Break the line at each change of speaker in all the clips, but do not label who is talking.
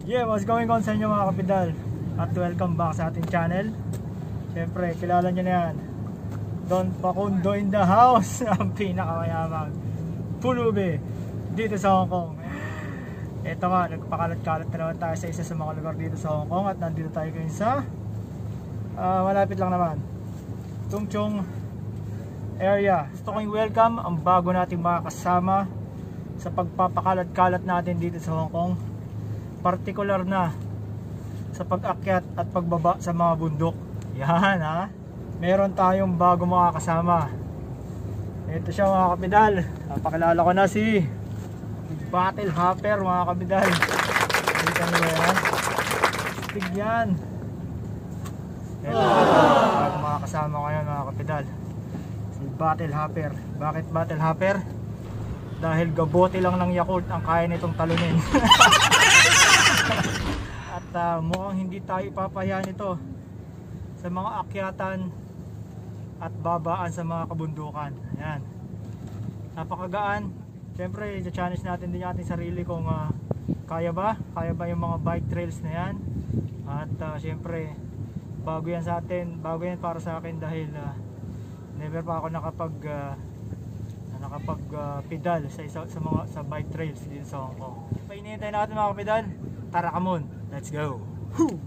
Yeah, what's going on sa inyo mga kapidal? At welcome back sa ating channel. Siyempre, kilala nyo na yan, Don Facundo in the house. Ang pinakamayamang pulubi dito sa Hong Kong. Ito nga, nagpakalat-kalat na naman tayo sa isa sa mga lugar dito sa Hong Kong. At nandito tayo ngayon sa malapit lang naman, Tung Chung area. Gusto kong welcome ang bago nating mga kasama sa pagpapakalat-kalat natin dito sa Hong Kong, partikular na sa pag-akyat at pagbaba sa mga bundok. Yan ha, meron tayong bago mga kasama. Ito siya mga kapidal, napakilala ko na si Battle Hopper mga kapidal. Dito nyo yan, tigyan. Ito mga kasama ko yan mga kapidal, si Battle Hopper. Bakit Battle Hopper? Dahil gabote lang ng Yakult ang kaya nitong talunin. At mukhang hindi tayo ipapahiya nito sa mga akyatan at babaan sa mga kabundukan. Ayan, napakagaan. Siyempre i-challenge natin din ating sarili kung kaya ba yung mga bike trails na yan. At siyempre bago yan sa atin, bago yan para sa akin dahil never pa ako nakapag-pedal sa bike trails dito sa Hong Kong. Painihintay natin mga kapidal, tara kamon, let's go! Woo!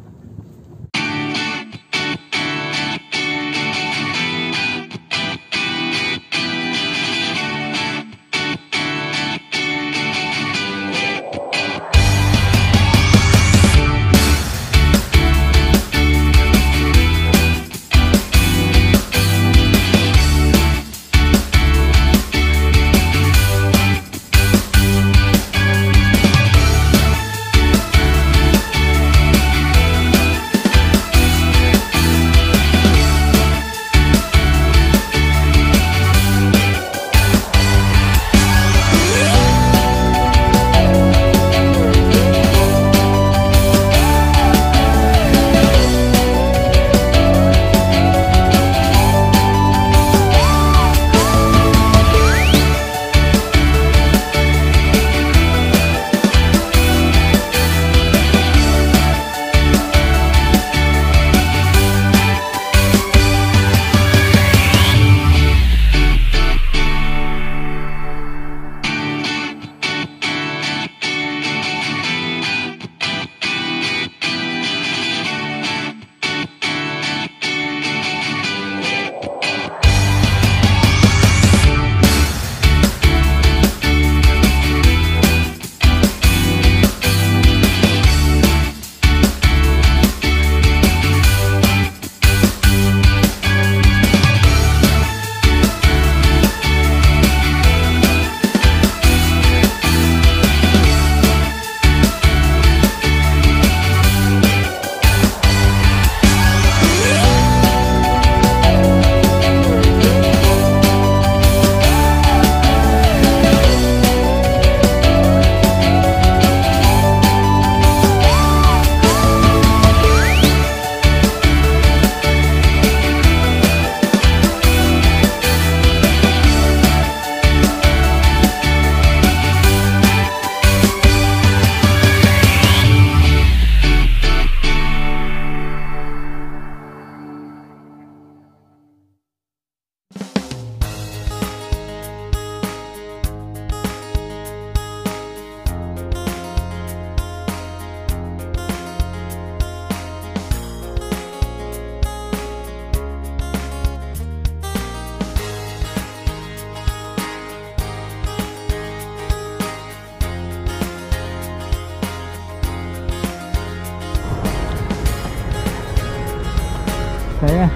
Kaya,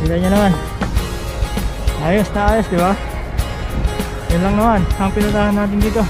kita nyo naman, ayos na ayos, di ba? Yun lang naman ang pinuntahan natin dito.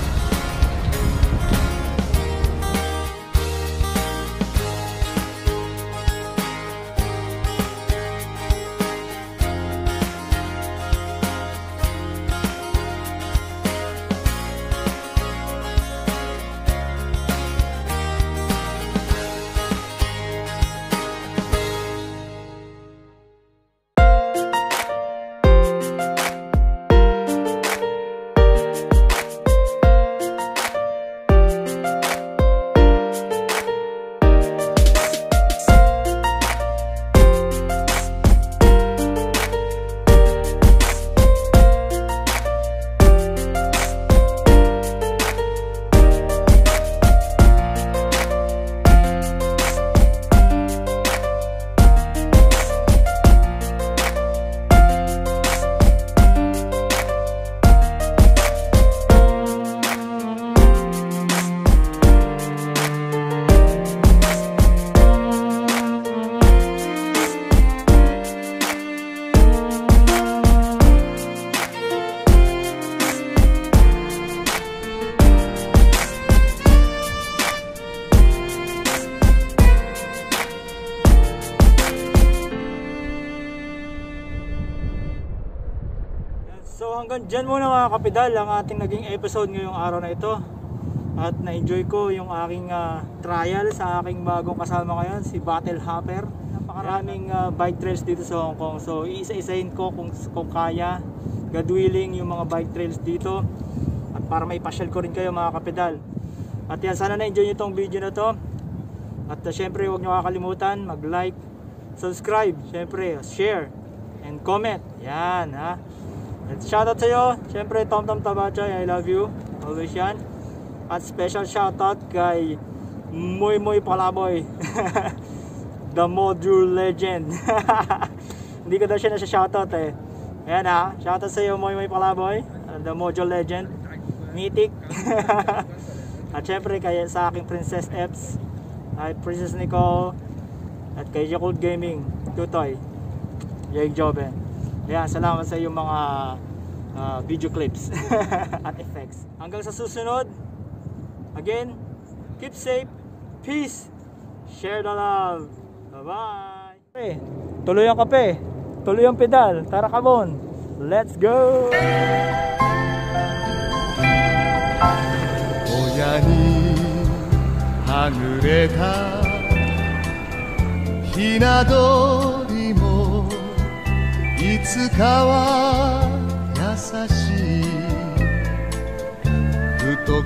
hanggang dyan muna mga kapidal ang ating naging episode ngayong araw na ito. At na-enjoy ko yung aking trial sa aking bagong kasama ngayon, si Battle Hopper. Napakaraming bike trails dito sa Hong Kong. So iisa-isahin ko kung kaya gadwiling yung mga bike trails dito. At para maipasyal ko rin kayo mga kapidal. At yan, sana na-enjoy nyo itong video na to. At syempre huwag nyo kakalimutan mag-like, subscribe, syempre share and comment. Yan ha. At shoutout sa iyo, syempre Tom Tabachay, I love you. Always yan. At special shoutout kay Moy Palaboy. The Module Legend. Hindi ko daw siya shoutout eh. Ayan ha, shoutout sa iyo Moy Palaboy, The Module Legend. Mythic. At syempre kay sa aking Princess Eps, ay Princess Nicole, at kay Yakult Gaming, Tutoy, Jake Joben. Ayan, salamat sa iyong mga video clips at effects. Hanggang sa susunod, again, keep safe, peace, share the love. Bye-bye. Tuloy ang kape, tuloy ang pedal, tara kabon, let's go!
親にはぐれたひな鳥もいつかは優しいふと